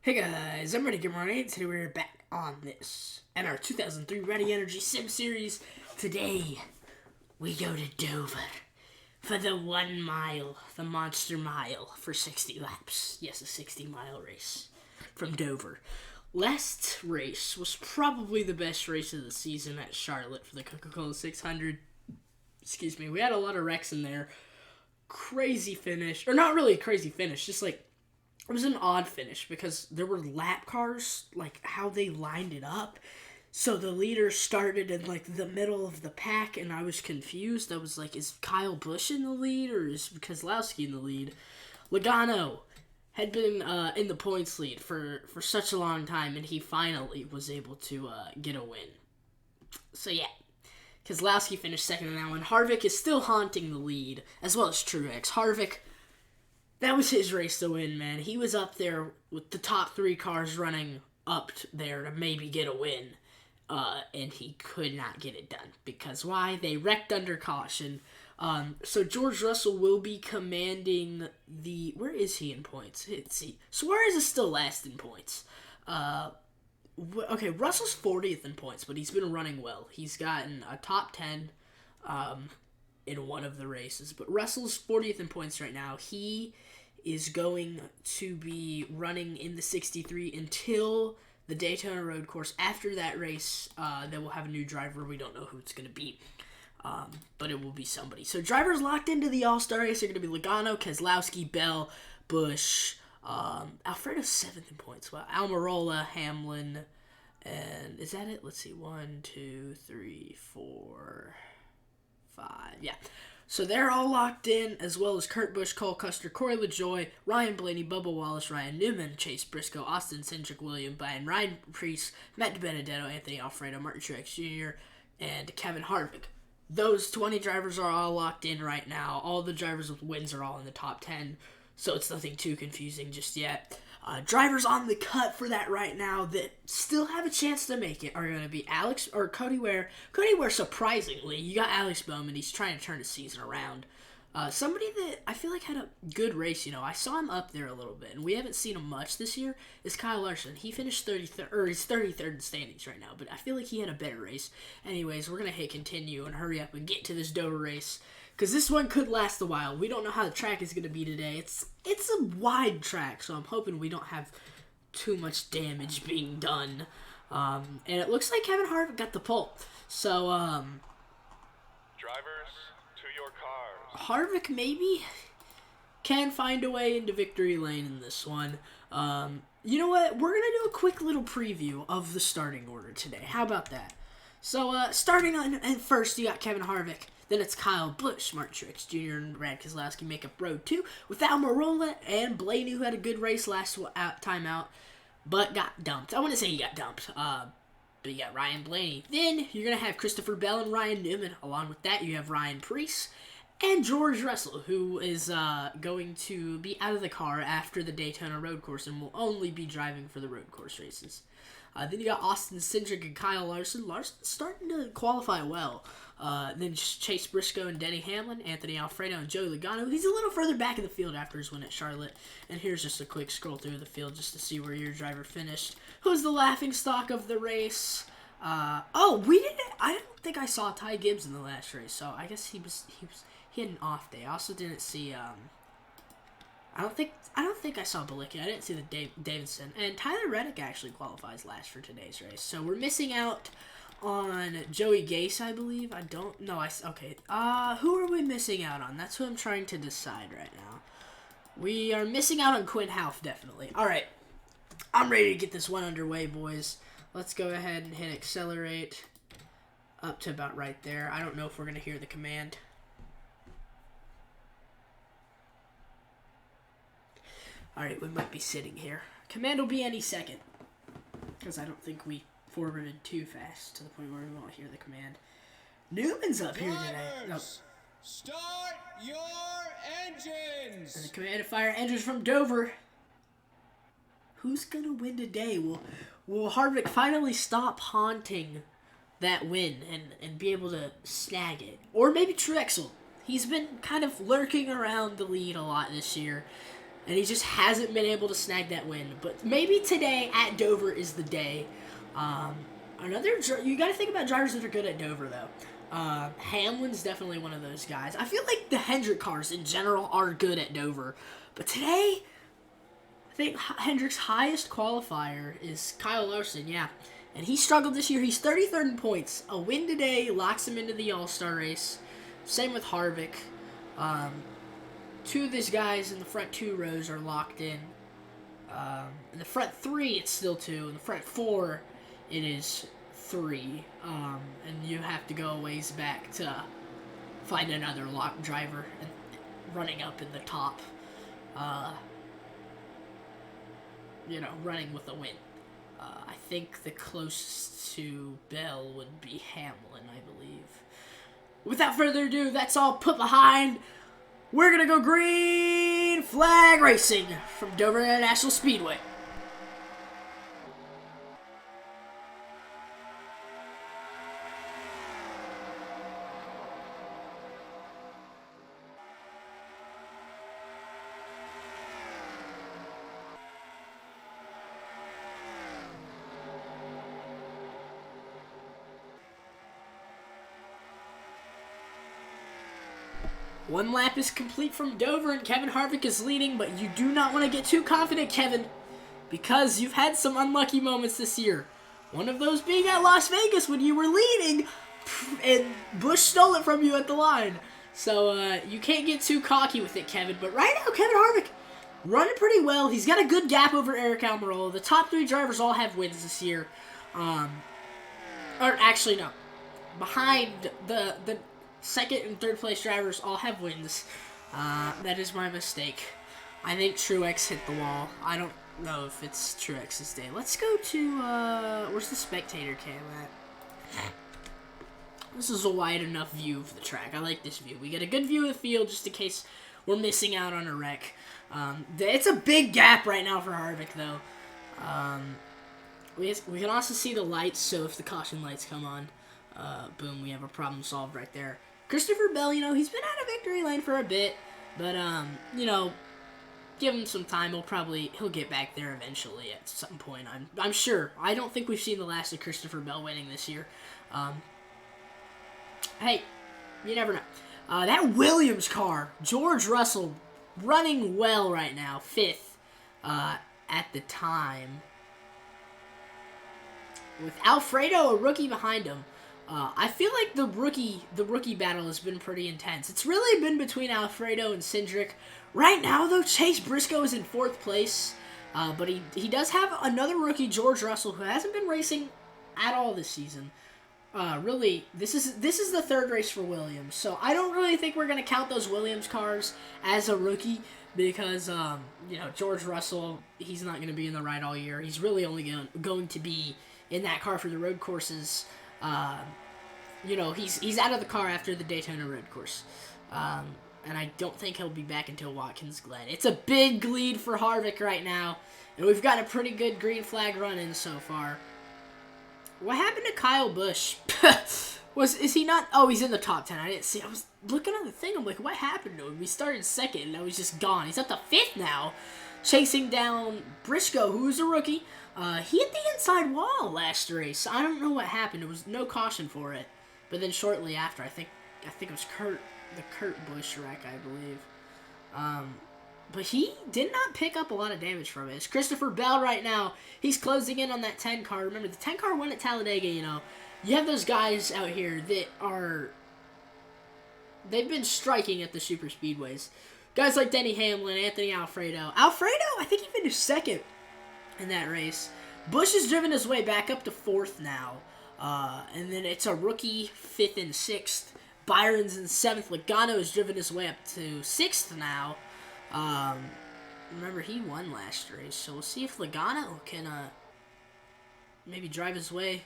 Hey guys, I'm Ready Gamer, and today we're back on this NR2003 Rowdy Energy Sim Series. Today, we go to Dover for the 1 mile, the Monster Mile for 60 laps. Yes, a 60-mile race from Dover. Last race was probably the best race of the season at Charlotte for the Coca-Cola 600. Excuse me, we had a lot of wrecks in there. Crazy finish, or not really a crazy finish, just like it was an odd finish because there were lap cars, like how they lined it up. So the leader started in like the middle of the pack, and I was confused. I was like, is Kyle Busch in the lead or is Keselowski in the lead? Logano had been in the points lead for such a long time, and he finally was able to get a win. So yeah, Keselowski finished second in that one. Harvick is still haunting the lead, as well as Truex. Harvick, that was his race to win, man. He was up there with the top 3 cars running up there to maybe get a win. And he could not get it done. Because why? They wrecked under caution. So George Russell will be commanding the... Where is he in points? Let's see. Suarez is still last in points. Okay, Russell's 40th in points, but he's been running well. He's gotten a top 10 in one of the races. But Russell's 40th in points right now. He is going to be running in the 63 until the Daytona Road Course. After that race, they will have a new driver. We don't know who it's going to be, but it will be somebody. So drivers locked into the All-Star race are going to be Logano, Keselowski, Bell, Busch, Alfredo's 7th in points. Well, Almirola, Hamlin, and is that it? Let's see, 1, 2, 3, 4, 5. Yeah. So they're all locked in, as well as Kurt Busch, Cole Custer, Corey LaJoie, Ryan Blaney, Bubba Wallace, Ryan Newman, Chase Briscoe, Austin Cindric, William Byron, Ryan Preece, Matt DiBenedetto, Anthony Alfredo, Martin Truex Jr., and Kevin Harvick. Those 20 drivers are all locked in right now. All the drivers with wins are all in the top 10, so it's nothing too confusing just yet. Drivers on the cut for that right now that still have a chance to make it are going to be Alex or Cody Ware. Cody Ware, surprisingly, you got Alex Bowman. He's trying to turn his season around. Somebody that I feel like had a good race. You know, I saw him up there a little bit, and we haven't seen him much this year. Is Kyle Larson? He finished 33rd, or he's 33rd in standings right now, but I feel like he had a better race. Anyways, we're gonna hit continue and hurry up and get to this Dover race, because this one could last a while. We don't know how the track is going to be today. It's a wide track, so I'm hoping we don't have too much damage being done. And it looks like Kevin Harvick got the pole. So, drivers, to your cars. Harvick maybe can find a way into victory lane in this one. You know what? We're going to do a quick little preview of the starting order today. How about that? So, starting on and first, you got Kevin Harvick. Then it's Kyle Busch, Martin Truex Jr., and Brad Keselowski make up road 2 with Almirola and Blaney, who had a good race last time out, but got dumped. I wouldn't say he got dumped, but you got Ryan Blaney. Then you're going to have Christopher Bell and Ryan Newman. Along with that, you have Ryan Preece and George Russell, who is going to be out of the car after the Daytona Road Course and will only be driving for the road course races. Then you got Austin Cindric and Kyle Larson. Larson's starting to qualify well. Then Chase Briscoe and Denny Hamlin, Anthony Alfredo and Joey Logano. He's a little further back in the field after his win at Charlotte. And here's just a quick scroll through the field just to see where your driver finished. Who's the laughing stock of the race? I don't think I saw Ty Gibbs in the last race, so I guess he had an off day. I also didn't see I don't think I saw Balicki. I didn't see the Davidson. And Tyler Reddick actually qualifies last for today's race. So we're missing out on Joey Gase, I believe. I don't know. Okay. Who are we missing out on? That's who I'm trying to decide right now. We are missing out on Quinn Houff, definitely. All right. I'm ready to get this one underway, boys. Let's go ahead and hit accelerate up to about right there. I don't know if we're going to hear the command. Alright, we might be sitting here. Command will be any second. Because I don't think we forwarded too fast to the point where we won't hear the command. Newman's up here today. No. Start your engines! And the command to fire engines from Dover. Who's going to win today? Will Harvick finally stop haunting that win and be able to snag it? Or maybe Truex. He's been kind of lurking around the lead a lot this year. and he just hasn't been able to snag that win. But maybe today at Dover is the day. You got to think about drivers that are good at Dover, though. Hamlin's definitely one of those guys. I feel like the Hendrick cars in general are good at Dover. But today, I think Hendrick's highest qualifier is Kyle Larson, yeah. And he struggled this year. He's 33rd in points. A win today locks him into the All-Star race. Same with Harvick. Two of these guys in the front 2 rows are locked in. In the front 3, it's still 2. In the front 4, it is 3. And you have to go a ways back to find another locked driver and running up in the top. Running with a win. I think the closest to Bell would be Hamlin, I believe. Without further ado, that's all put behind. We're going to go green flag racing from Dover International Speedway. One lap is complete from Dover, and Kevin Harvick is leading, but you do not want to get too confident, Kevin, because you've had some unlucky moments this year. One of those being at Las Vegas when you were leading, and Busch stole it from you at the line. So you can't get too cocky with it, Kevin. But right now, Kevin Harvick running pretty well. He's got a good gap over Eric Almirola. The top 3 drivers all have wins this year. Or actually, no. Behind the second and third place drivers all have wins. That is my mistake. I think Truex hit the wall. I don't know if it's Truex's day. Let's go to, where's the spectator cam at? This is a wide enough view of the track. I like this view. We get a good view of the field just in case we're missing out on a wreck. It's a big gap right now for Harvick, though. We can also see the lights, so if the caution lights come on, boom, we have a problem solved right there. Christopher Bell, he's been out of victory lane for a bit, but, give him some time. He'll get back there eventually at some point. I'm sure. I don't think we've seen the last of Christopher Bell winning this year. Hey, you never know. That Williams car, George Russell, running well right now, 5th at the time. With Alfredo, a rookie behind him. I feel like the rookie battle has been pretty intense. It's really been between Alfredo and Cindric. Right now, though, Chase Briscoe is in 4th place. But he does have another rookie, George Russell, who hasn't been racing at all this season. Really, this is the 3rd race for Williams. So I don't really think we're going to count those Williams cars as a rookie because, George Russell, he's not going to be in the ride all year. He's really only going to be in that car for the road courses. He's out of the car after the Daytona road course. And I don't think he'll be back until Watkins Glen. It's a big lead for Harvick right now. And we've got a pretty good green flag run in so far. What happened to Kyle Busch? Is he not? Oh, he's in the top 10. I didn't see. I was looking at the thing. I'm like, what happened to him? We started 2nd, and now he's just gone. He's at the 5th now, chasing down Briscoe, who's a rookie. He hit the inside wall last race. I don't know what happened. There was no caution for it. But then shortly after, I think it was the Kurt Busch wreck, I believe. But he did not pick up a lot of damage from it. It's Christopher Bell right now. He's closing in on that 10 car. Remember, the 10 car won at Talladega, You have those guys out here that they've been striking at the super speedways. Guys like Denny Hamlin, Anthony Alfredo. I think he finished 2nd in that race. Busch has driven his way back up to 4th now. And then it's a rookie 5th and 6th. Byron's in 7th. Logano has driven his way up to 6th now. Remember, he won last race, so we'll see if Logano can maybe drive his way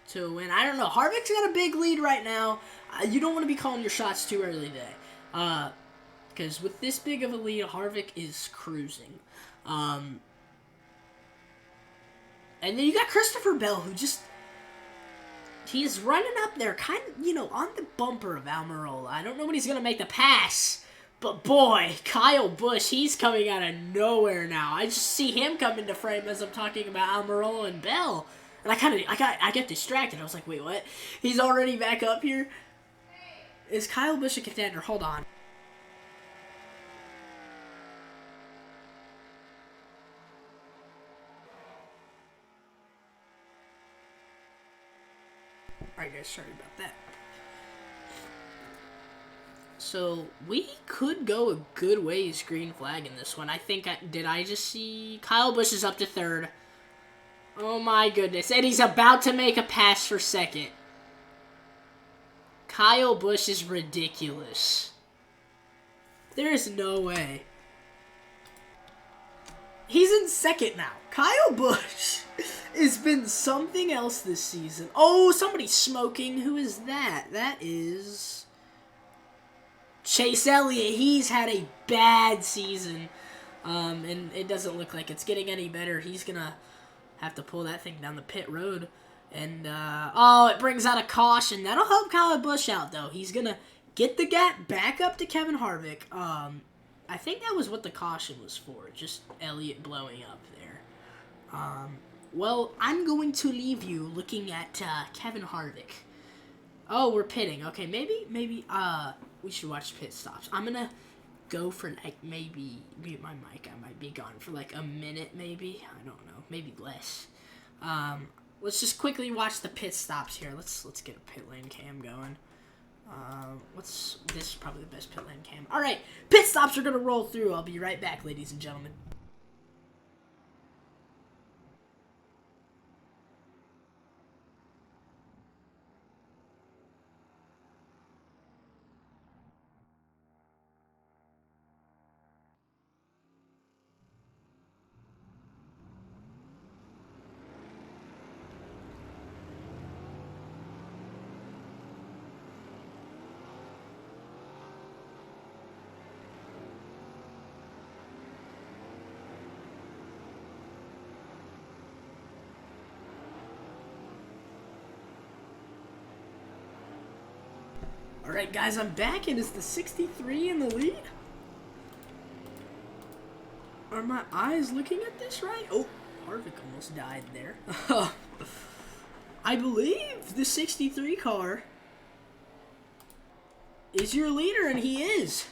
to a win. I don't know. Harvick's got a big lead right now. You don't want to be calling your shots too early today. Because with this big of a lead, Harvick is cruising. And then you got Christopher Bell, who he's running up there kind of, on the bumper of Almirola. I don't know when he's going to make the pass, But boy, Kyle Busch, he's coming out of nowhere now. I just see him come into frame as I'm talking about Almirola and Bell. And I get distracted. I was like, wait, what? He's already back up here? Is Kyle Busch a contender? Hold on. Alright guys, sorry about that. So, we could go a good ways green flag in this one. I think, did I just see... Kyle Busch is up to third. Oh my goodness. And he's about to make a pass for second. Kyle Busch is ridiculous. There is no way. He's in second now. Kyle Busch has been something else this season. Oh, somebody's smoking. Who is that? That is Chase Elliott. He's had a bad season. And it doesn't look like it's getting any better. He's going to have to pull that thing down the pit road. And, oh, it brings out a caution. That'll help Kyle Busch out, though. He's going to get the gap back up to Kevin Harvick. I think that was what the caution was for. Just Elliott blowing up there. Well, I'm going to leave you looking at Kevin Harvick. Oh, we're pitting. Okay, maybe, we should watch pit stops. I'm going to go for, like, maybe, mute my mic. I might be gone for, like, a minute, maybe. I don't know. Maybe less. Let's just quickly watch the pit stops here. Let's get a pit lane cam going. This is probably the best pit lane cam. Alright, pit stops are going to roll through. I'll be right back, ladies and gentlemen. Alright guys, I'm back and is the 63 in the lead? Are my eyes looking at this right? Oh, Harvick almost died there. I believe the 63 car is your leader, and he is.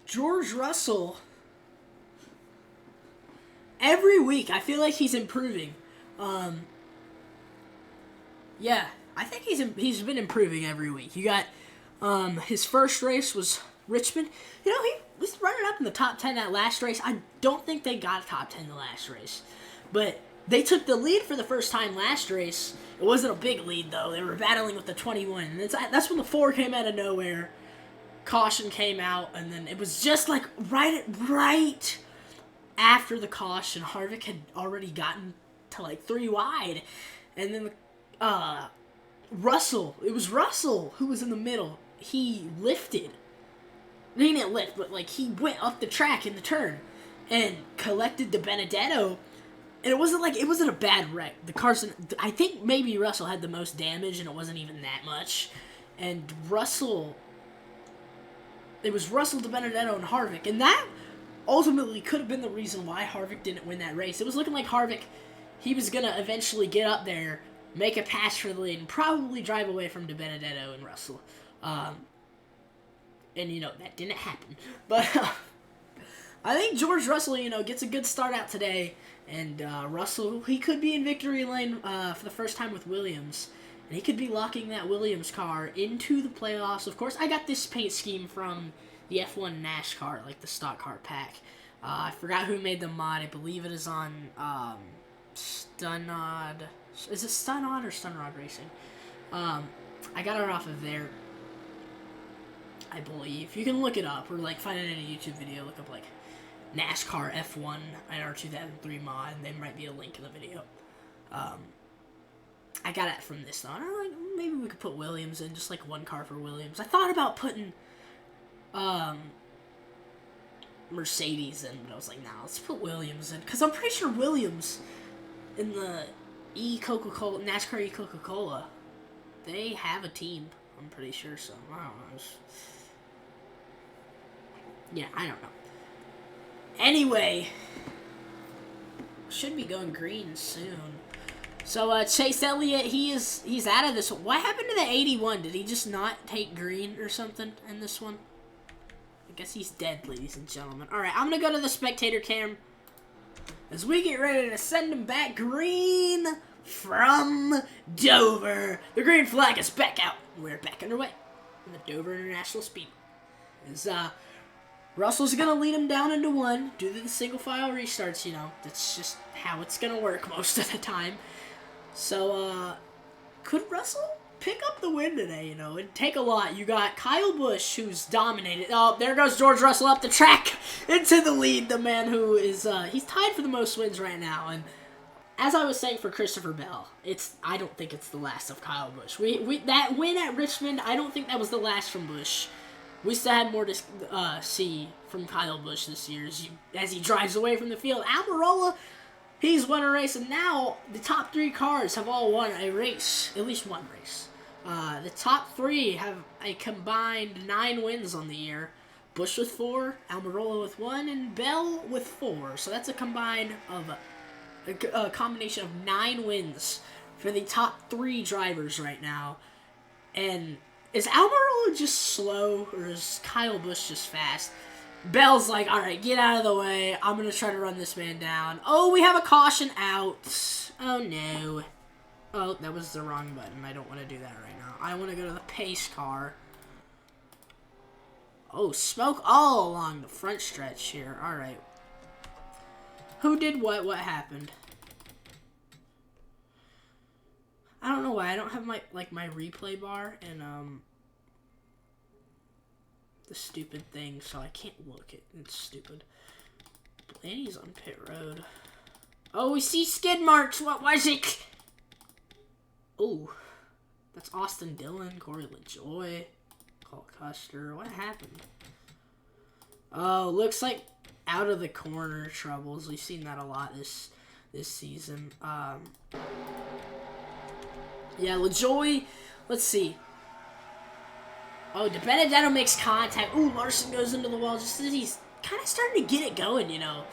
George Russell. Every week, I feel like he's improving. Yeah. I think he's been improving every week. You got his first race was Richmond. You know, he was running up in the top 10 that last race. I don't think they got top 10 the last race. But they took the lead for the first time last race. It wasn't a big lead, though. They were battling with the 21. And that's when the 4 came out of nowhere. Caution came out, and then it was just like right after the caution, Harvick had already gotten to like 3 wide. And then Russell, it was Russell who was in the middle. He lifted. He didn't lift, but like he went up the track in the turn and collected the Benedetto. And it wasn't a bad wreck. The Carson, I think maybe Russell had the most damage, and it wasn't even that much. And it was Russell, de Benedetto, and Harvick, and that ultimately could have been the reason why Harvick didn't win that race. It was looking like Harvick, he was gonna eventually get up there, make a pass for the lead, and probably drive away from de Benedetto and Russell. And, you know, that didn't happen. But I think George Russell, you know, gets a good start out today. And Russell, he could be in victory lane for the first time with Williams. And he could be locking that Williams car into the playoffs. Of course, I got this paint scheme from the F1 NASCAR, like the stock car pack. I forgot who made the mod. I believe it is on Stunod. Is it Stunod or Stunrod Racing? I got it off of there, I believe. You can look it up or like find it in a YouTube video. Look up like NASCAR F1 NR2003 mod, and there might be a link in the video. I got it from this though. I don't know, like, maybe we could put Williams in, just like one car for Williams. I thought about putting Mercedes in, but I was like, nah, let's put Williams in, because I'm pretty sure Williams in the Coca-Cola, NASCAR Coca-Cola, they have a team. I'm pretty sure so. I don't know. Yeah, I don't know. Anyway, should be going green soon. So, Chase Elliott, he's out of this one. What happened to the 81? Did he just not take green or something in this one? I guess he's dead, ladies and gentlemen. Alright, I'm gonna go to the spectator cam as we get ready to send him back green from Dover. The green flag is back out. We're back underway in the Dover International Speedway. As, Russell's gonna lead him down into one due to the single file restarts, you know. That's just how it's gonna work most of the time. So, could Russell pick up the win today, you know? It'd take a lot. You got Kyle Busch, who's dominated. Oh, there goes George Russell up the track into the lead. The man who is, he's tied for the most wins right now. And as I was saying for Christopher Bell, I don't think it's the last of Kyle Busch. That win at Richmond, I don't think that was the last from Busch. We still had more to see from Kyle Busch this year as he drives away from the field. Almirola, he's won a race, and now the top 3 cars have all won a race, at least one race. The top 3 have a combined 9 wins on the year. Busch with 4, Almirola with 1, and Bell with 4. So that's a combined of a combination of 9 wins for the top 3 drivers right now. And is Almirola just slow, or is Kyle Busch just fast? Bell's like, alright, get out of the way. I'm going to try to run this man down. Oh, we have a caution out. Oh, no. Oh, that was the wrong button. I don't want to do that right now. I want to go to the pace car. Oh, smoke all along the front stretch here. Alright. Who did what? What happened? I don't know why. I don't have my replay bar and, the stupid thing, so I can't look it. It's stupid. Blaney's on pit road. Oh, we see skid marks. What was it? Oh, that's Austin Dillon, Corey LaJoy, Cole Custer. What happened? Oh, looks like out of the corner troubles. We've seen that a lot this season. Yeah, LaJoy. Let's see. Oh, DeBenedetto makes contact. Ooh, Larson goes into the wall just as he's kind of starting to get it going, you know.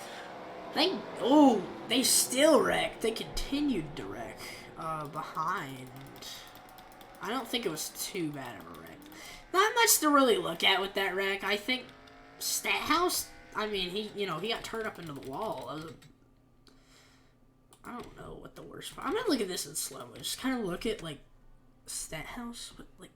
Oh, they still wrecked. They continued to wreck behind. I don't think it was too bad of a wreck. Not much to really look at with that wreck. I think Stathouse, I mean, he got turned up into the wall. I don't know what the worst part. I'm going to look at this in slow-mo. Just kind of look at, like, Stathouse, like,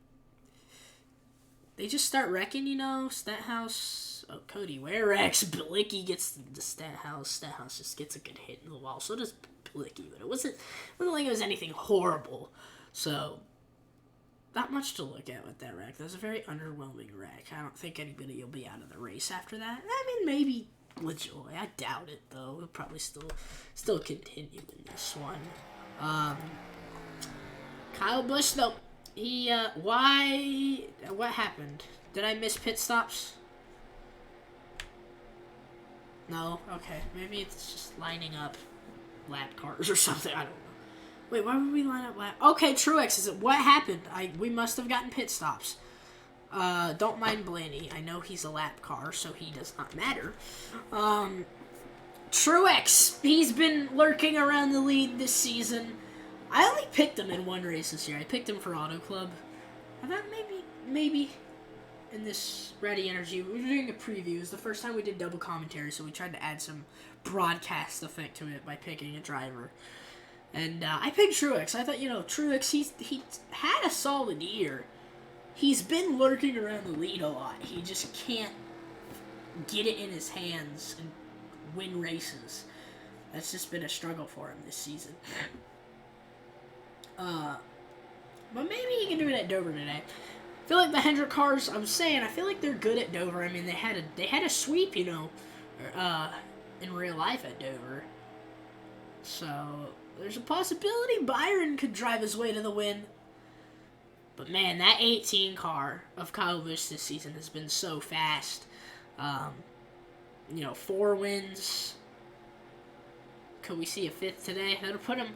they just start wrecking, you know. Stathouse, oh, Cody Ware wrecks. Bilicki gets the Stathouse. Stathouse just gets a good hit in the wall. So does Bilicki, but it wasn't like it was anything horrible. So, not much to look at with that wreck. That was a very underwhelming wreck. I don't think anybody will be out of the race after that. I mean, maybe LaJoy. I doubt it, though. He'll probably still continue in this one. Kyle Busch, though. What happened? Did I miss pit stops? No? Okay. Maybe it's just lining up lap cars or something. I don't know. Wait, why would we line up lap? Okay, Truex, is it what happened? We must have gotten pit stops. Don't mind Blaney. I know he's a lap car, so he does not matter. Truex, he's been lurking around the lead this season. I only picked him in one race this year. I picked him for Auto Club. I thought maybe in this Ready Energy, we were doing a preview. It was the first time we did double commentary, so we tried to add some broadcast effect to it by picking a driver. And I picked Truex. I thought, Truex, he had a solid year. He's been lurking around the lead a lot. He just can't get it in his hands and win races. That's just been a struggle for him this season. But maybe he can do it at Dover today. I feel like the Hendrick cars, I feel like they're good at Dover. I mean, they had a sweep, in real life at Dover. So, there's a possibility Byron could drive his way to the win. But man, that 18 car of Kyle Busch this season has been so fast. 4 wins. Could we see a 5th today? That'll put him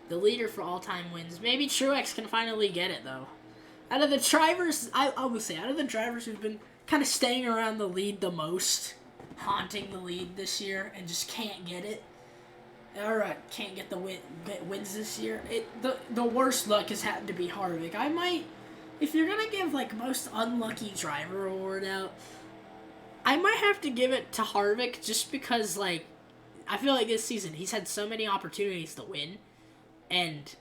the leader for all-time wins. Maybe Truex can finally get it, though. Out of the drivers, I would say, out of the drivers who've been kind of staying around the lead the most, haunting the lead this year, and just can't get it. Or can't get the wins this year. The worst luck has happened to be Harvick. I might, if you're gonna give like most unlucky driver award out, I might have to give it to Harvick just because like I feel like this season he's had so many opportunities to win, and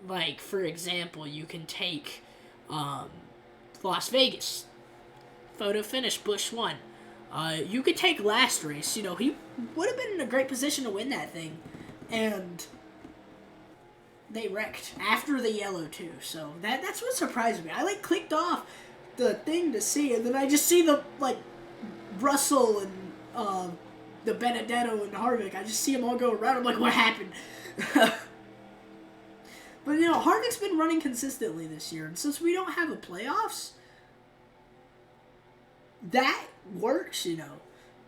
like for example, you can take Las Vegas photo finish, Busch won. You could take last race. You know, he would have been in a great position to win that thing. And they wrecked after the yellow, too. So that's what surprised me. I, like, clicked off the thing to see, and then I just see the, like, Russell and the Benedetto and Harvick. I just see them all go around. I'm like, what happened? But, you know, Harvick's been running consistently this year. And since we don't have a playoffs, that works, you know.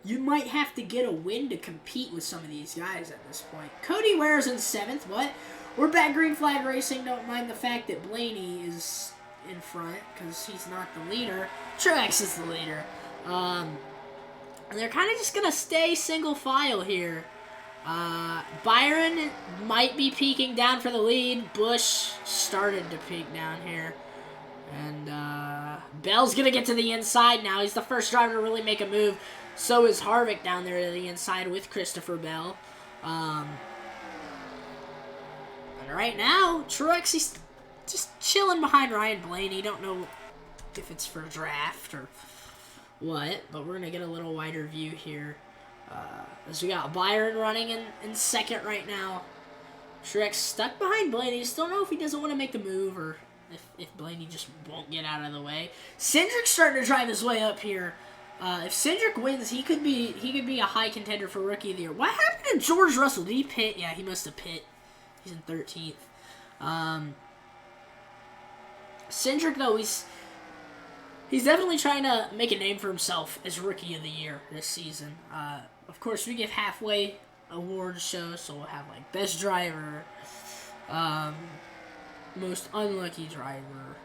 You might have to get a win to compete with some of these guys at this point. Cody Ware's in 7th. What? We're back green flag racing. Don't mind the fact that Blaney is in front because he's not the leader. Truex is the leader. And they're kind of just going to stay single file here. Byron might be peeking down for the lead. Busch started to peek down here. And Bell's going to get to the inside now. He's the first driver to really make a move. So is Harvick down there to the inside with Christopher Bell. And right now, Truex, he's just chilling behind Ryan Blaney. Don't know if it's for draft or what, but we're going to get a little wider view here. As we got Byron running in second right now. Truex stuck behind Blaney. Just don't know if he doesn't want to make the move or if Blaney just won't get out of the way. Cindric's starting to drive his way up here. If Cindric wins, he could be a high contender for Rookie of the Year. What happened to George Russell? Did he pit? Yeah, he must have pit. He's in 13th. Cindric, though, he's definitely trying to make a name for himself as Rookie of the Year this season. Of course, we give halfway award shows, so we'll have like best driver, most unlucky driver,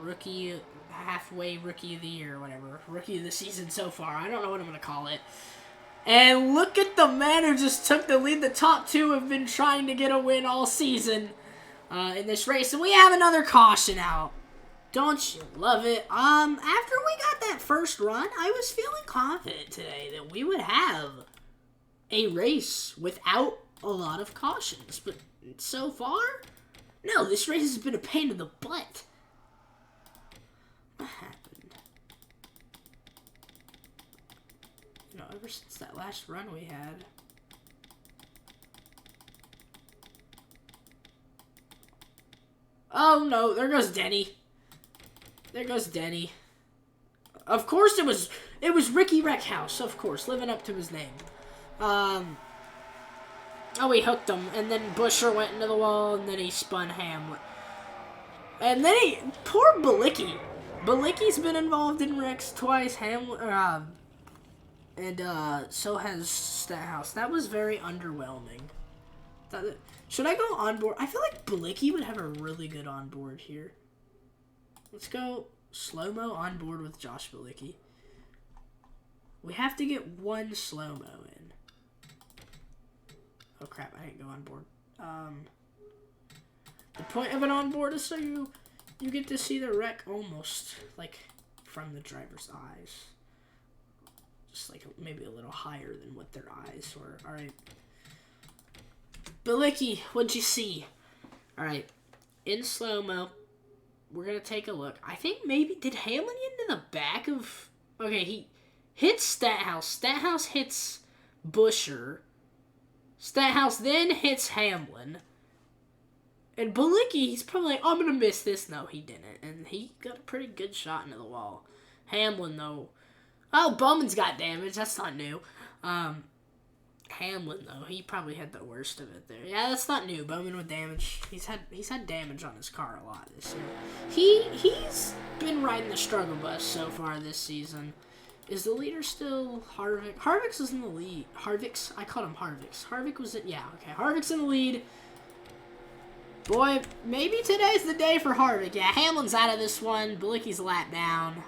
rookie, halfway Rookie of the Year, whatever, Rookie of the Season so far. I don't know what I'm going to call it. And look at the man who just took the lead. The top two have been trying to get a win all season in this race. And we have another caution out. Don't you love it? After we got that first run, I was feeling confident today that we would have a race without a lot of cautions. But so far, no, this race has been a pain in the butt. What happened? You know, ever since that last run we had. Oh no, there goes Denny. There goes Denny. Of course it was Ricky Reckhouse, of course, living up to his name. Oh, he hooked him, and then Busher went into the wall, and then he spun Hamlet. And then poor Balicki. Balicki's been involved in wrecks twice, and so has Stathouse. That was very underwhelming. Should I go on board? I feel like Balicki would have a really good on board here. Let's go slow-mo on board with Josh Balicki. We have to get one slow-mo in. Oh crap, I didn't go on board. The point of an on board is so you get to see the wreck almost like from the driver's eyes. Just like maybe a little higher than what their eyes were. Alright. Balicki, what'd you see? Alright. In slow-mo, we're going to take a look. I think maybe, did Hamlin get into the back of, okay, he hits Stathouse. Stathouse hits Busher. Stathouse then hits Hamlin. And Balicki, he's probably like, oh, I'm going to miss this. No, he didn't. And he got a pretty good shot into the wall. Hamlin, though. Oh, Bowman's got damage. That's not new. Hamlin, though, he probably had the worst of it there. Yeah, that's not new. Bowman with damage. He's had damage on his car a lot this year. He's been riding the struggle bus so far this season. Is the leader still Harvick? Harvick's is in the lead. Harvick's? I called him Harvick's. Harvick was in, yeah, okay. Harvick's in the lead. Boy, maybe today's the day for Harvick. Yeah, Hamlin's out of this one. Balicki's lap down.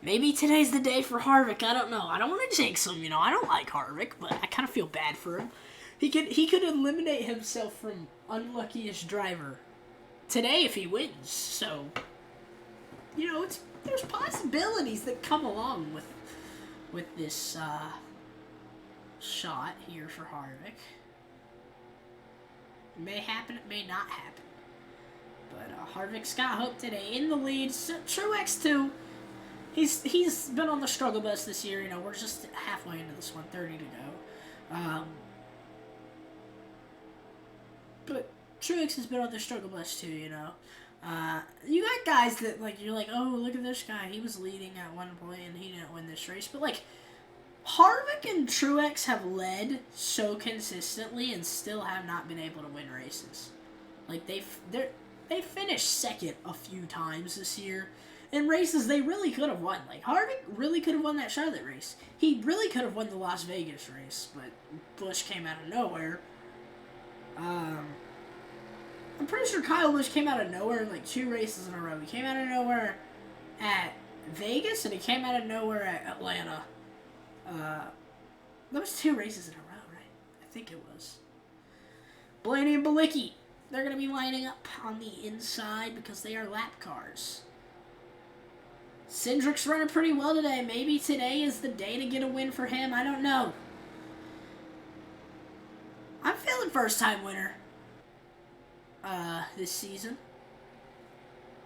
Maybe today's the day for Harvick. I don't know. I don't want to jinx him, I don't like Harvick, but I kind of feel bad for him. He could eliminate himself from unluckiest driver today if he wins. So, there's possibilities that come along with this shot here for Harvick. It may happen, it may not happen. But Harvick's got hope today in the lead. Truex too. He's been on the struggle bus this year. We're just halfway into this one, 30 to go. But Truex has been on the struggle bus too. You got guys that you're like, oh, look at this guy. He was leading at one point and he didn't win this race. But Harvick and Truex have led so consistently and still have not been able to win races. They finished second a few times this year in races they really could have won. Harvick really could have won that Charlotte race. He really could have won the Las Vegas race, but Busch came out of nowhere. I'm pretty sure Kyle Busch came out of nowhere in 2 races in a row. He came out of nowhere at Vegas and he came out of nowhere at Atlanta. That was 2 races in a row, right? I think it was. Blaney and Bilicki, they're going to be lining up on the inside because they are lap cars. Cindric's running pretty well today. Maybe today is the day to get a win for him. I don't know. I'm feeling first-time winner this season.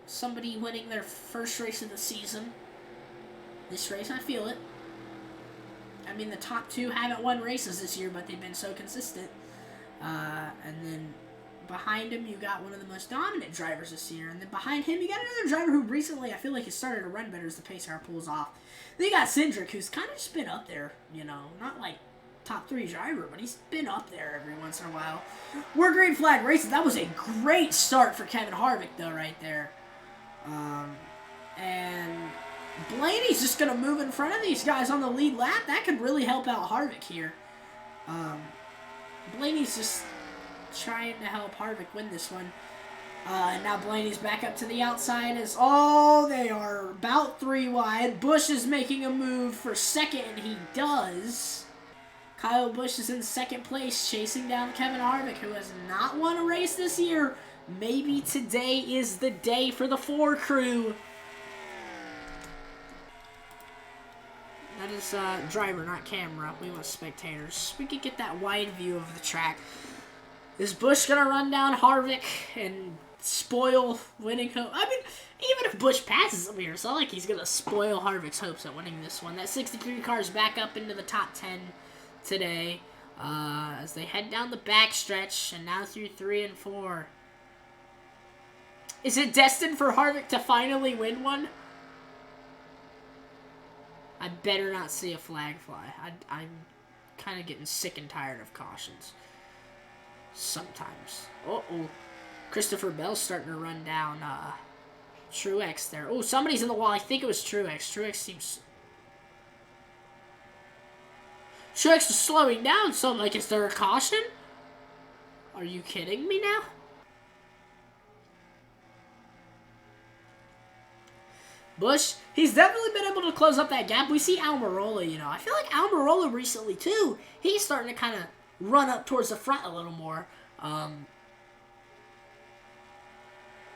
Somebody winning their first race of the season. This race, I feel it. I mean, the top 2 haven't won races this year, but they've been so consistent. And then behind him, you got one of the most dominant drivers this year. And then behind him, you got another driver who recently, I feel like, has started to run better as the pace car pulls off. Then you got Cindric, who's kind of just been up there, not top 3 driver, but he's been up there every once in a while. We're green flag racing. That was a great start for Kevin Harvick, though, right there. And Blaney's just going to move in front of these guys on the lead lap. That could really help out Harvick here. Blaney's just trying to help Harvick win this one. And now Blaney's back up to the outside they are about 3 wide. Busch is making a move for second, and he does. Kyle Busch is in second place, chasing down Kevin Harvick, who has not won a race this year. Maybe today is the day for the 4 crew. That is driver, not camera. We want spectators. We could get that wide view of the track. Is Busch going to run down Harvick and spoil winning hope? I mean, even if Busch passes him here, it's not like he's going to spoil Harvick's hopes at winning this one. That 63 car is back up into the top 10 today as they head down the backstretch and now through 3 and 4. Is it destined for Harvick to finally win one? I better not see a flag fly. I'm kind of getting sick and tired of cautions. Sometimes. Uh-oh. Christopher Bell's starting to run down Truex there. Oh, somebody's in the wall. I think it was Truex. Truex seems... Truex is slowing down, so is there a caution? Are you kidding me now? Busch, he's definitely been able to close up that gap. We see Almirola, I feel like Almirola recently, too, he's starting to kind of run up towards the front a little more. But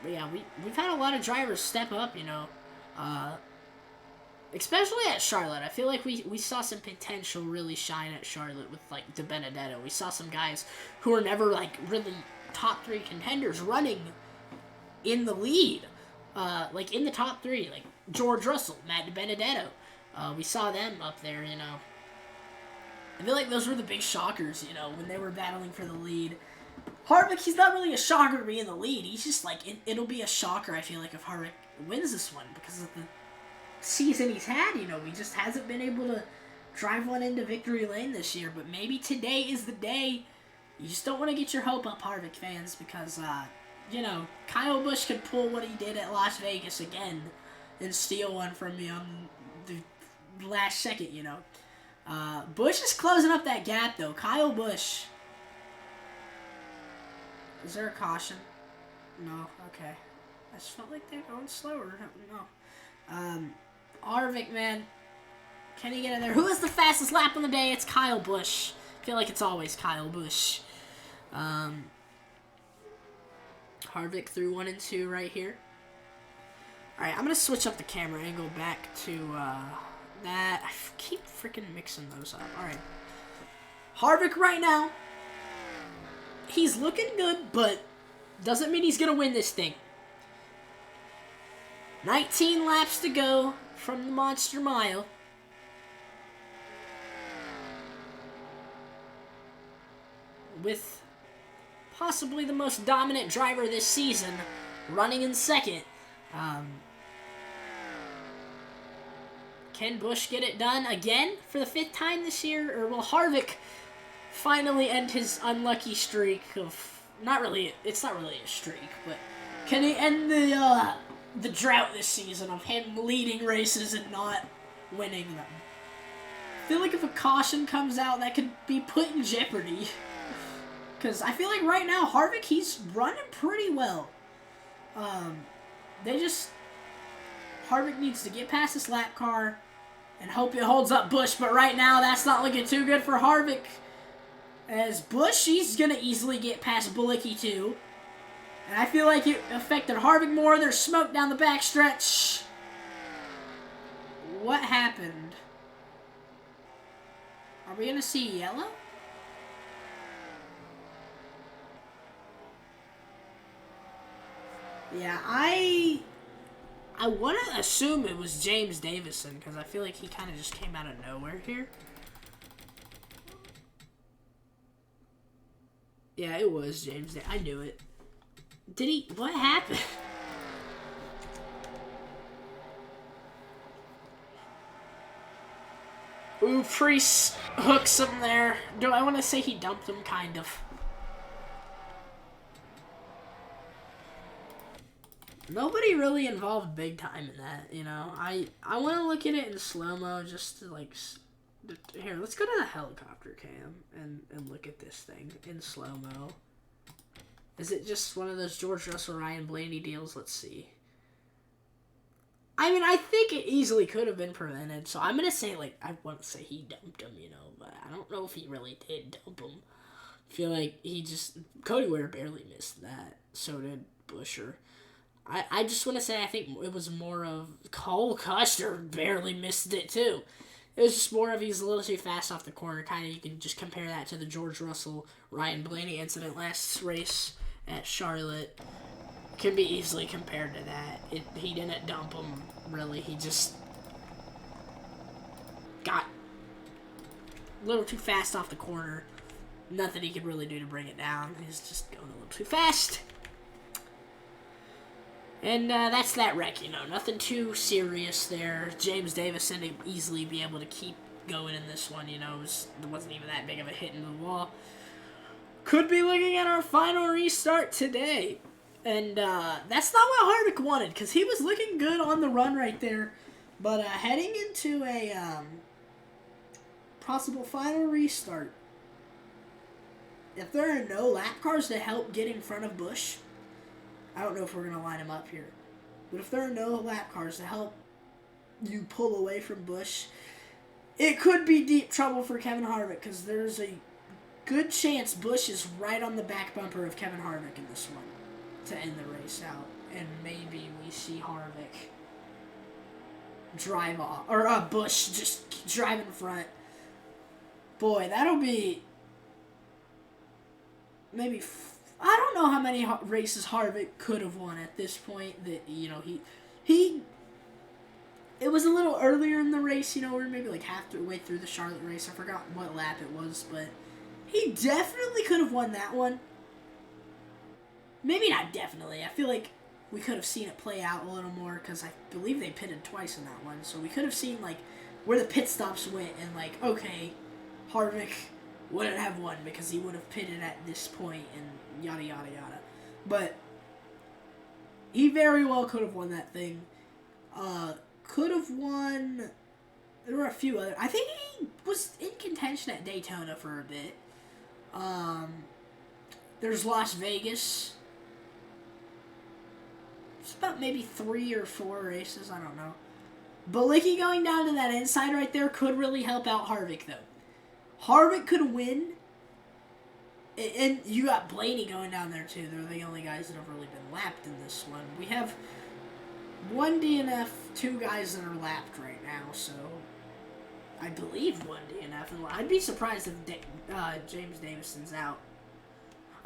yeah, we've had a lot of drivers step up, especially at Charlotte. I feel like we saw some potential really shine at Charlotte with, De Benedetto. We saw some guys who were never, really top 3 contenders running in the lead. In the top 3, George Russell, Matt DiBenedetto. We saw them up there, I feel like those were the big shockers, when they were battling for the lead. Harvick, he's not really a shocker to be in the lead. He's just it'll be a shocker, I feel like, if Harvick wins this one because of the season he's had, He just hasn't been able to drive one into victory lane this year. But maybe today is the day. You just don't want to get your hope up, Harvick fans, because, Kyle Busch could pull what he did at Las Vegas again and steal one from me on the last second, Busch is closing up that gap, though. Kyle Busch. Is there a caution? No? Okay. I just felt like they're going slower. I don't know. Harvick, man. Can he get in there? Who has the fastest lap on the day? It's Kyle Busch. I feel like it's always Kyle Busch. Harvick through 1 and 2 right here. Alright, I'm going to switch up the camera and go back to that. I keep freaking mixing those up. Alright. Harvick right now. He's looking good, but doesn't mean he's going to win this thing. 19 laps to go from the Monster Mile. With possibly the most dominant driver this season running in second. Can Busch get it done again for the 5th time this year? Or will Harvick finally end his unlucky streak of... It's not really a streak, but... Can he end the drought this season of him leading races and not winning them? I feel like if a caution comes out, that could be put in jeopardy. Because I feel like right now, Harvick, he's running pretty well. Harvick needs to get past this lap car and hope it holds up Busch. But right now, that's not looking too good for Harvick. As Busch, he's going to easily get past Bullocky too. And I feel like it affected Harvick more. There's smoke down the backstretch. What happened? Are we going to see yellow? Yeah, I want to assume it was James Davison, because I feel like he kind of just came out of nowhere here. Yeah, it was James. I knew it. Did he? What happened? Ooh, Priest hooks him there. Do I want to say he dumped him? Kind of. Nobody really involved big time in that, you know. I want to look at it in slow-mo just to, like... Here, let's go to the helicopter cam and look at this thing in slow-mo. Is it just one of those George Russell, Ryan Blaney deals? Let's see. I mean, I think it easily could have been prevented, so I'm going to say, like, I want to say he dumped him, you know, but I don't know if he really did dump him. I feel like he just... Cody Ware barely missed that. So did Buscher. I just want to say I think it was more of... Cole Custer barely missed it, too. It was just more of he's a little too fast off the corner. Kind of, you can just compare that to the George Russell, Ryan Blaney incident last race at Charlotte. Can be easily compared to that. He didn't dump him, really. He just got a little too fast off the corner. Nothing he could really do to bring it down. He's just going a little too fast. And that's that wreck, you know. Nothing too serious there. James Davison to easily be able to keep going in this one, you know. It wasn't even that big of a hit into the wall. Could be looking at our final restart today. And that's not what Harvick wanted, because he was looking good on the run right there. But heading into a possible final restart, if there are no lap cars to help get in front of Busch, I don't know if we're going to line them up here. But if there are no lap cars to help you pull away from Busch, it could be deep trouble for Kevin Harvick, because there's a good chance Busch is right on the back bumper of Kevin Harvick in this one to end the race out. And maybe we see Harvick drive off, or Busch just drive in front. Boy, that'll be maybe... I don't know how many races Harvick could have won at this point. That, you know, he. It was a little earlier in the race, you know, or maybe like halfway through the Charlotte race. I forgot what lap it was, but he definitely could have won that one. Maybe not definitely. I feel like we could have seen it play out a little more, because I believe they pitted twice in that one, so we could have seen like where the pit stops went and like, okay, Harvick wouldn't have won because he would have pitted at this point and yada yada yada. But he very well could have won that thing. Could have won. There were a few other. I think he was in contention at Daytona for a bit. There's Las Vegas. It's about maybe 3 or 4 races, I don't know. Balicki going down to that inside right there could really help out Harvick, though. Harvick could win. And you got Blaney going down there, too. They're the only guys that have really been lapped in this one. We have 1 DNF, 2 guys that are lapped right now, so I believe 1 DNF. And I'd be surprised if James Davison's out.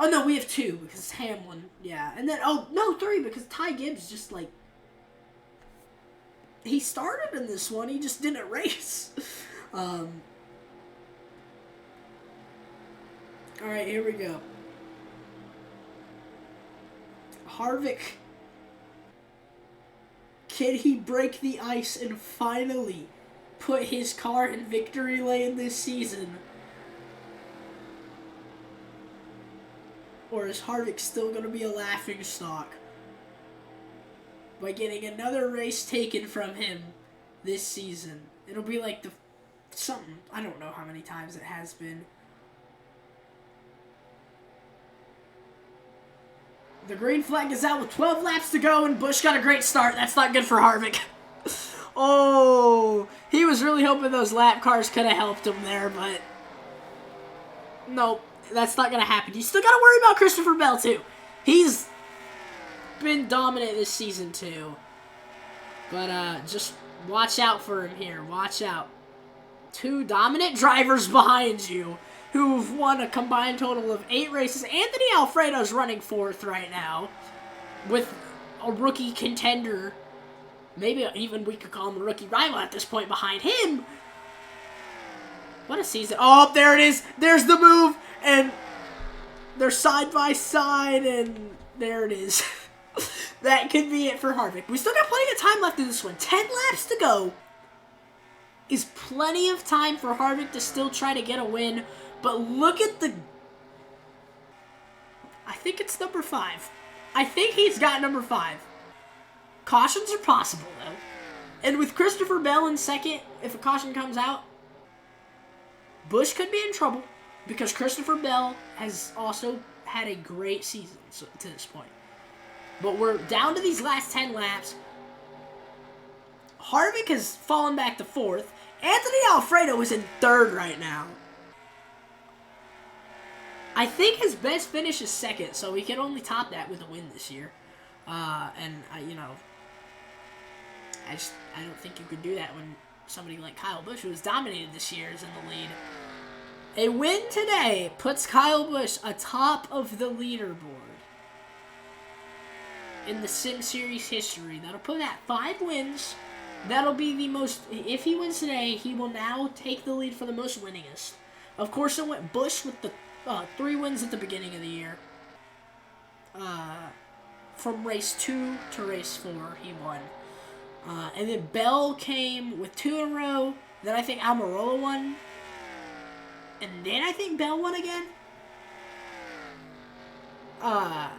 Oh, no, we have 2 because Hamlin, yeah. And then, 3 because Ty Gibbs just, like, he started in this one. He just didn't race. Alright, here we go. Harvick. Can he break the ice and finally put his car in victory lane this season? Or is Harvick still going to be a laughing stock by getting another race taken from him this season? It'll be like something, I don't know how many times it has been. The green flag is out with 12 laps to go, and Busch got a great start. That's not good for Harvick. Oh, he was really hoping those lap cars could have helped him there, but nope, that's not going to happen. You still got to worry about Christopher Bell, too. He's been dominant this season, too. But just watch out for him here. Watch out. 2 dominant drivers behind you who've won a combined total of 8 races. Anthony Alfredo's running 4th right now with a rookie contender. Maybe even we could call him a rookie rival at this point behind him. What a season. Oh, there it is. There's the move. And they're side by side. And there it is. That could be it for Harvick. We still got plenty of time left in this one. 10 laps to go. Is plenty of time for Harvick to still try to get a win. But look at the... I think it's number 5. I think he's got number 5. Cautions are possible, though. And with Christopher Bell in second, if a caution comes out, Busch could be in trouble because Christopher Bell has also had a great season to this point. But we're down to these last 10 laps. Harvick has fallen back to 4th. Anthony Alfredo is in 3rd right now. I think his best finish is 2nd, so he can only top that with a win this year. I don't think you could do that when somebody like Kyle Busch, who has dominated this year, is in the lead. A win today puts Kyle Busch atop of the leaderboard in the Sim Series history. That'll put him at 5 wins. That'll be the most... If he wins today, he will now take the lead for the most winningest. Of course, it went Busch with the 3 wins at the beginning of the year. From race 2 to race 4, he won. And then Bell came with 2 in a row. Then I think Almirola won. And then I think Bell won again. And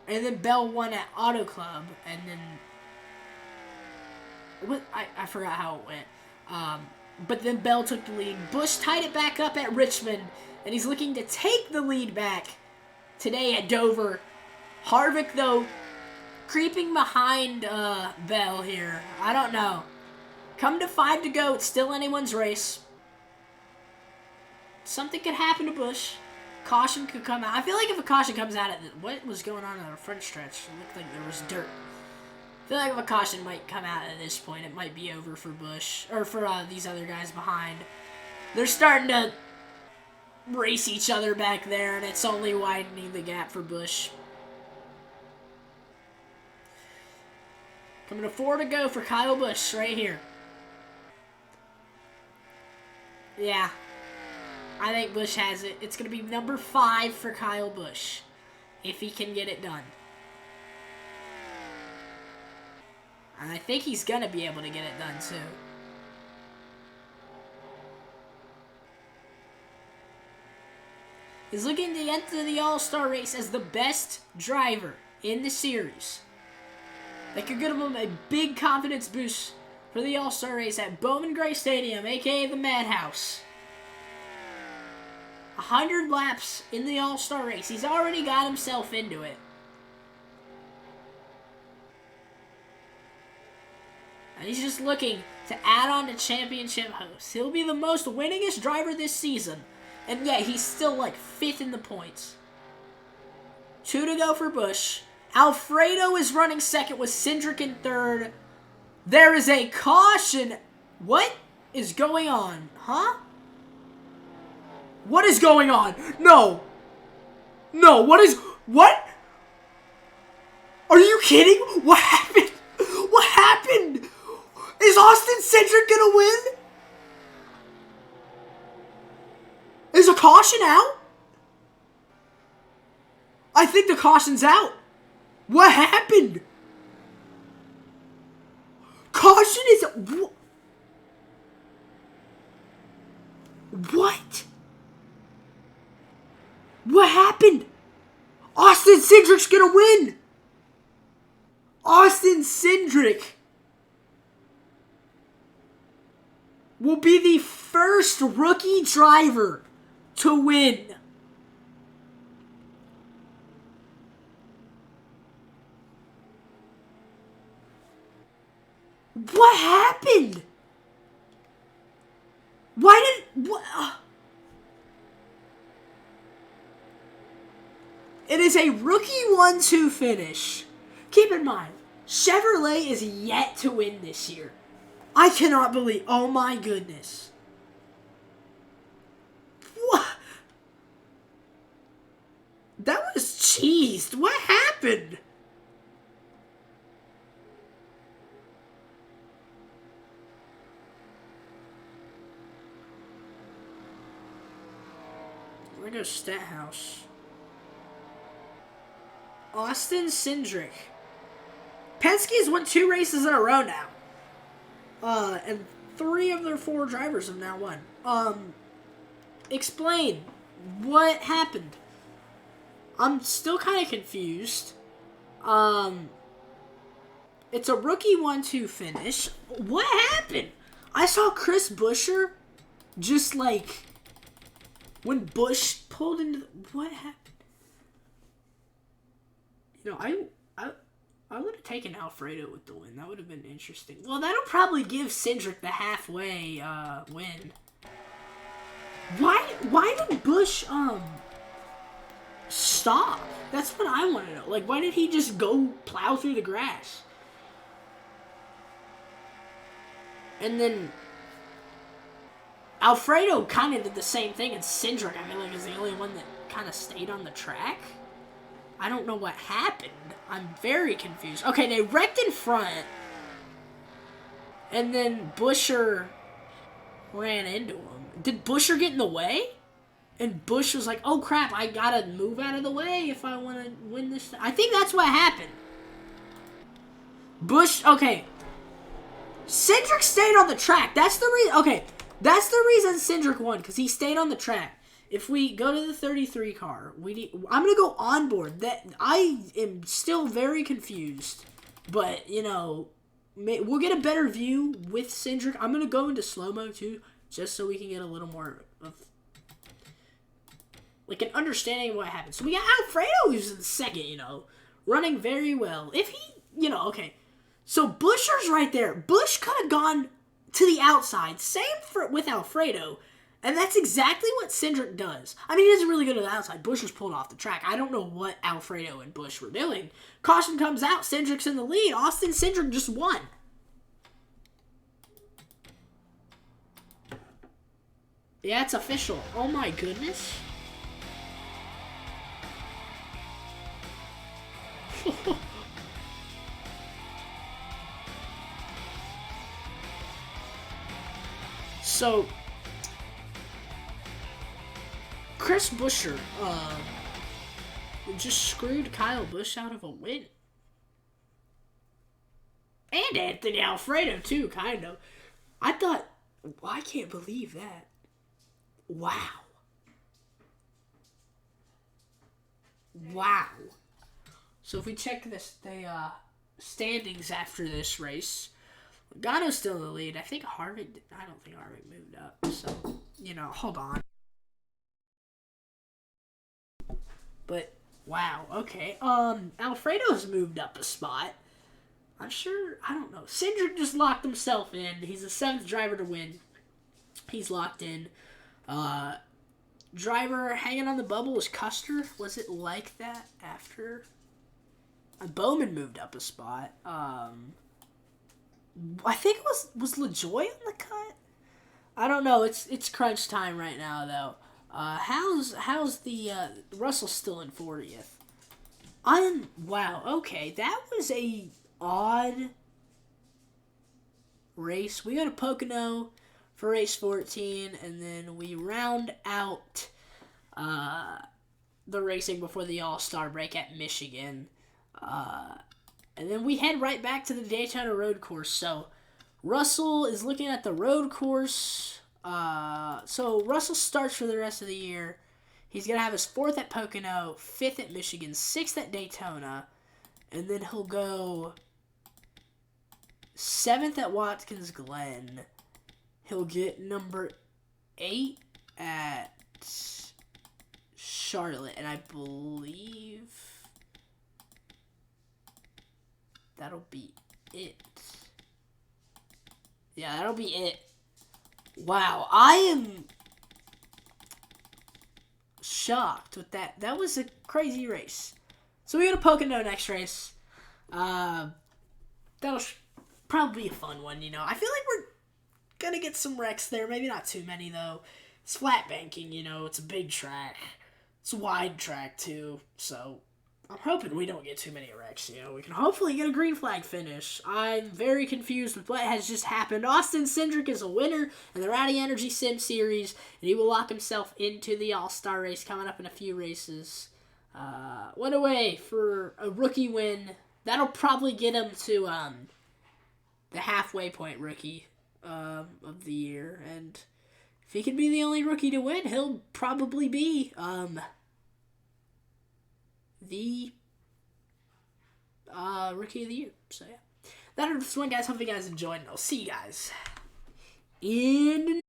then Bell won at Auto Club. And then... I forgot how it went. But then Bell took the lead. Busch tied it back up at Richmond. And he's looking to take the lead back today at Dover. Harvick, though, creeping behind Bell here. I don't know. Come to 5 to go. It's still anyone's race. Something could happen to Busch. Caution could come out. I feel like if a caution comes out, what was going on the front stretch? It looked like there was dirt. I feel like if a caution might come out at this point, it might be over for Busch. Or for these other guys behind. They're starting to race each other back there, and it's only widening the gap for Busch. Coming to 4 to go for Kyle Busch right here. Yeah. I think Busch has it. It's going to be number 5 for Kyle Busch, if he can get it done. And I think he's going to be able to get it done, too. He's looking to enter the All-Star race as the best driver in the series. That could give him a big confidence boost for the All-Star race at Bowman Gray Stadium, a.k.a. the Madhouse. 100 laps in the All-Star race. He's already got himself into it. And he's just looking to add on to championship host. He'll be the most winningest driver this season. And yeah, he's still like 5th in the points. 2 to go for Busch. Alfredo is running second with Cindric in third. There is a caution. What is going on? Huh? What is going on? No. No, what? Are you kidding? What happened? What happened? Is Austin Cindric gonna win? Is a caution out? I think the caution's out. What happened? Caution is... What? What happened? Austin Cindric's gonna win. Austin Cindric will be the first rookie driver to win. What happened? Why did... What? It is a rookie 1-2 finish. Keep in mind, Chevrolet is yet to win this year. I cannot believe... Oh my goodness. What? That was cheesed. What happened? We're gonna go Stathouse. Austin Cindric. Penske has won 2 races in a row now. And 3 of their 4 drivers have now won. Explain. What happened? I'm still kind of confused. It's a rookie 1-2 finish. What happened? I saw Chris Buescher just like... When Busch pulled into... What happened? You know, I would have taken Alfredo with the win. That would have been interesting. Well, that'll probably give Cindric the halfway win. Why did Busch stop? That's what I want to know. Like, why did he just go plow through the grass? And then Alfredo kind of did the same thing, and Cindric, I feel like, is the only one that kind of stayed on the track. I don't know what happened. I'm very confused. Okay, they wrecked in front. And then Buescher ran into him. Did Buescher get in the way? And Busch was like, oh crap, I gotta move out of the way if I want to win this. I think that's what happened. Busch, okay. Cindric stayed on the track. That's the reason. Okay, that's the reason Cindric won, because he stayed on the track. If we go to the 33 car, I'm going to go on board. I am still very confused. But, you know, we'll get a better view with Cindric. I'm going to go into slow-mo, too, just so we can get a little more of, like, an understanding of what happened. So we got Alfredo, who's in second, you know, running very well. If he, you know, okay. So Buescher's right there. Busch could have gone to the outside. Same with Alfredo. And that's exactly what Cindric does. I mean, he doesn't really go to the outside. Busch was pulled off the track. I don't know what Alfredo and Busch were doing. Caution comes out. Cindric's in the lead. Austin Cindric just won. Yeah, it's official. Oh my goodness. So... Chris Buescher just screwed Kyle Busch out of a win. And Anthony Alfredo, too, kind of. I thought, well, I can't believe that. Wow. Wow. So if we check the standings after this race, Logano's still in the lead. I don't think Harvick moved up. So, you know, hold on. But, wow, okay. Alfredo's moved up a spot. I'm sure, I don't know. Cindric just locked himself in. He's the 7th driver to win. He's locked in. Driver hanging on the bubble was Custer. Was it like that after? Bowman moved up a spot. I think it was LaJoy on the cut? I don't know. It's crunch time right now, though. How's the Russell's still in 40th? Wow, okay. That was a odd race. We go to Pocono for race 14, and then we round out the racing before the All-Star break at Michigan. And then we head right back to the Daytona road course. So Russell is looking at the road course. So Russell starts for the rest of the year. He's going to have his 4th at Pocono, 5th at Michigan, 6th at Daytona, and then he'll go 7th at Watkins Glen. He'll get number 8 at Charlotte, and I believe that'll be it. Yeah, that'll be it. Wow, I am shocked with that. That was a crazy race. So we go to Pocono next race. That'll probably be a fun one, you know. I feel like we're gonna get some wrecks there. Maybe not too many, though. It's flat banking, you know. It's a big track. It's a wide track, too. So I'm hoping we don't get too many wrecks, you know. We can hopefully get a green flag finish. I'm very confused with what has just happened. Austin Cindric is a winner in the Rowdy Energy Sim Series, and he will lock himself into the All-Star race coming up in a few races. What a way for a rookie win. That'll probably get him to the halfway point rookie of the year. And if he can be the only rookie to win, he'll probably be the rookie of the year. So yeah, that's one, guys. Hope you guys enjoyed, and I'll see you guys in